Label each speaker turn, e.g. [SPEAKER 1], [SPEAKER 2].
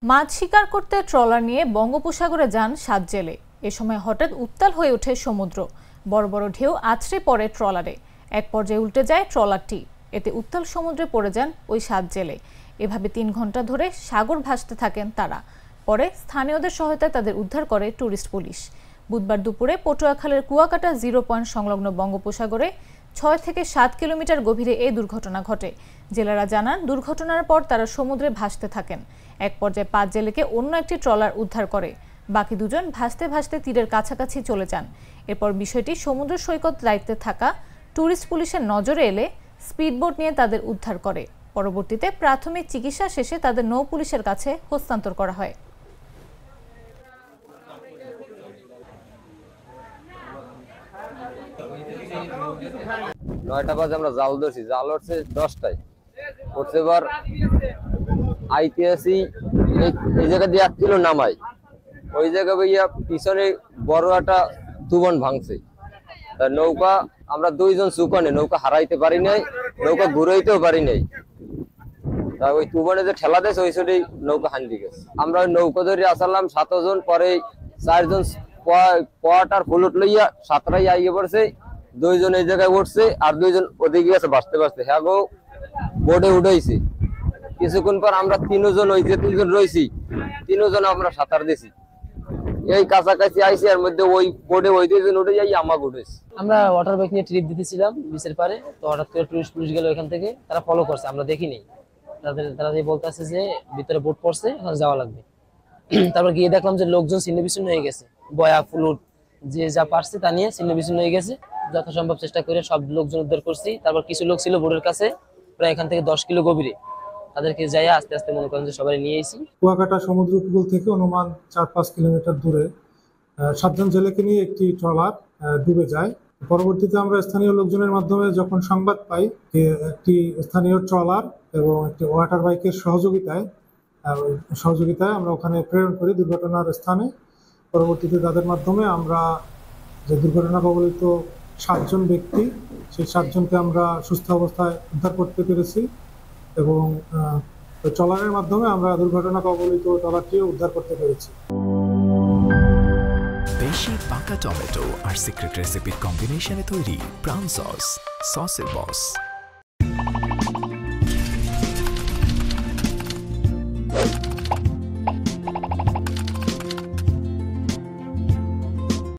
[SPEAKER 1] মাছ শিকার করতে ট্রলার নিয়ে বঙ্গোপসাগরে যান ৭ জেলে। এ সময় হঠাৎ উত্তাল হয়ে ওঠে সমুদ্র। বড় বড় ঢেউ আছড়ে পড়ে ট্রলারে। এক পর্যায়ে উল্টে যায় ট্রলারটি। এতে উত্তাল সমুদ্রে পড়ে যান ওই ৭ জেলে। এভাবে ৩ ঘন্টা ধরে সাগর ভাসতে থাকেন তারা। পরে স্থানীয়দের সহায়তায় তাদের উদ্ধার করে টুরিস্ট পুলিশ। বুধবার দুপুরে পটুয়াখালীর কুয়াকাটা 0 পয়েন্ট সংলগ্ন বঙ্গোপসাগরে ৬ থেকে ৭ কিলোমিটার গভীরে এই দুর্ঘটনা ঘটে। জেলেরা জানান, দুর্ঘটনার পর তারা সমুদ্রে ভাসতে থাকেন। এক পর্যায়ে ৫ জেলেকে অন্য একটি ট্রলার উদ্ধার করে। বাকি দুজন ভাসতে ভাসতে তীরের কাছাকাছি চলে যান। এরপর বিষয়টি সমুদ্র সৈকত দায়িত্বে থাকা টুরিস্ট পুলিশের নজরে এলে স্পিডবোট নিয়ে তাদের উদ্ধার করে। পরবর্তীতে প্রাথমিক চিকিৎসা শেষে তাদের নৌ পুলিশের কাছে হস্তান্তর করা হয়।
[SPEAKER 2] নয়টা বাজে আমরা জাল ধরছি, জাল উঠছে 10টায় উঠছে। এবার আইতে আসি এই জায়গা দিয়ে 1 কিলো নামাই, ওই জায়গা ভাইয়া পিছনে বড় একটা তুবন ভাঙছে। তার নৌকা আমরা 2 জন সুকানে নৌকা হারাইতে পারি নাই, নৌকা ঘুরাইতেও পারি নাই। তা ওই তুবনে যে ঠেলা দেয় ওই সাইডেই নৌকা হান্ডি গেছে। আমরা নৌকা ধরে আসলাম 7 জন, পরে 4 জন পয়াটার ফুলুট লইয়া 7টাই আইয়ে পড়ছে। 2 জন এই জায়গায় উঠছে আর 2 জন ওদিকে গেছে বাঁচতে বাঁচতে। হ্যাঁ গো, বোর্ডে উঠাইছে। কিছুক্ষণ পর আমরা 3 জন ওই যে 3 জন রয়েছি, 3 জন আমরা সাঁতার দিছি। এই কাছাকাছি আইসি, এর মধ্যে ওই বোর্ডে ওই 2 জন উঠে যাই, আমাকে উঠেছে।
[SPEAKER 3] আমরা ওয়াটার বাইক নিয়ে ট্রিপ দিতেছিলাম বিচের পারে, তো হঠাৎ করে টুরিস্ট পুলিশ গেল এখান থেকে। তারা ফলো করছে, আমরা দেখিনি। তারা বলতেছে যে ভিতরে বোট পড়ছে, এখন যাওয়া লাগবে। তারপর গিয়ে দেখলাম যে লোকজন ছিন্ন বিচ্ছিন্ন হয়ে গেছে। বয়া ফুলুট যে যা পারছে তা নিয়ে ছিন্ন বিচ্ছিন্ন হয়ে গেছে। যথাসম্ভব চেষ্টা করে সব লোকজন উদ্ধার করছি। তারপর কিছু লোক ছিল বোটের কাছে, প্রায় এখান থেকে 10 কিলো গভীরে। তাদেরকে যাই আস্তে আস্তে মনে করেন যে সবাই নিয়ে এসেছি।
[SPEAKER 4] কুয়াকাটা সমুদ্র উপকূল থেকে অনুমান 4-5 কিলোমিটার দূরে 7 জন জেলেকে নিয়ে একটি ট্রলার ডুবে যায়। পরবর্তীতে আমরা স্থানীয় লোকজনের মাধ্যমে যখন সংবাদ পাই যে একটি স্থানীয় ট্রলার এবং একটি ওয়াটার বাইকের সহযোগিতায় আমরা ওখানে প্রেরণ করি দুর্ঘটনার স্থানে। পরবর্তীতে তাদের মাধ্যমে আমরা যে দুর্ঘটনা কবলিত 7 জন ব্যক্তি, সেই 7 জনকে আমরা সুস্থ অবস্থায় উদ্ধার করতে পেরেছি এবং ট্রলারের মাধ্যমে আমরা দুর্ঘটনা কবলিত ট্রলারটিও উদ্ধার করতে পেরেছি।
[SPEAKER 5] বেশি পাকা টমেটো আর সিক্রেট রেসিপির কম্বিনেশনে তৈরি প্রাউন সসের বস।